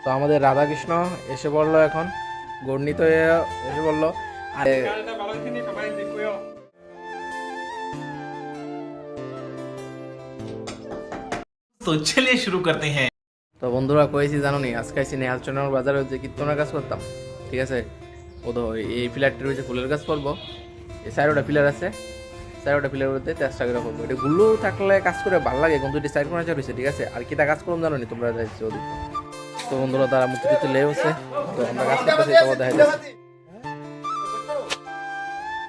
তো আমাদের রাধাকৃষ্ণ এসে পড়লো এখন, গর্ণিত হয়ে এসে পড়লো। আর तो चलिए शुरू करते हैं। তো বন্ধুরা কয়েছি জানো নি, আজকে আইসি নেহাল চন্দ্র বাজারে যে কীর্তনের কাজ করতাম, ঠিক আছে। ও তো এই পিলারটির হচ্ছে ফুলের কাজ করবো। এই চারোটা পিলার আছে, চারোটা পিলার মধ্যে 13 টাকা করবো। এটা গুলো থাকলে কাজ করে ভালো লাগে, কিন্তু এটি সাইড কোনা হয়েছে, ঠিক আছে। আর কিটা কাজ করলাম জানো নি তোমরা, যাইছো ওদিক। তো বন্ধুরা তারা মুক্তি টুক্তি লেগে হচ্ছে, তো আমরা কাজ করতেছি, খবর দেখা যাচ্ছে।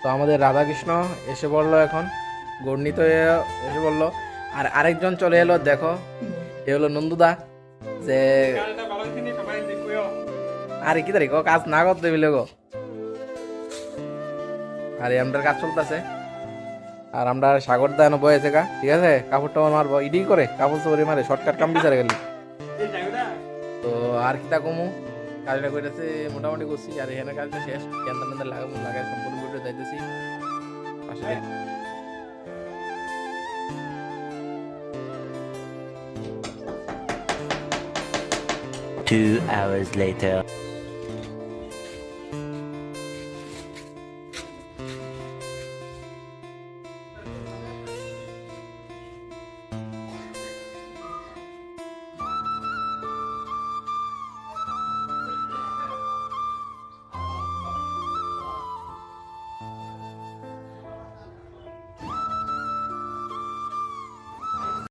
তো আমাদের রাধাকৃষ্ণ এসে পড়লো এখন, গর্ণিত হয়ে এসে পড়লো। আর আরেকজন চলে এলো, দেখো এ হলো নন্দুদা। যে আরে কি তারিখ কাজ না করতে বিলে গো। আর আমরা কাজ চলতেছে, আর আমরা সাগর দানো বয়েছে গা, ঠিক আছে। কাপড় টাপড় মারবো, ইডি করে কাপড় চোপড়ে মারে, শর্টকাট কাম বিচারে গেলি। তো আর কিতা কমু, কাজটা করেছে মোটামুটি করছি। আর এখানে কাজটা শেষ, কেন্দ্র কেন্দ্র লাগাবো, লাগাই সম্পূর্ণ করে যাইতেছি পাশে। 2 hours later.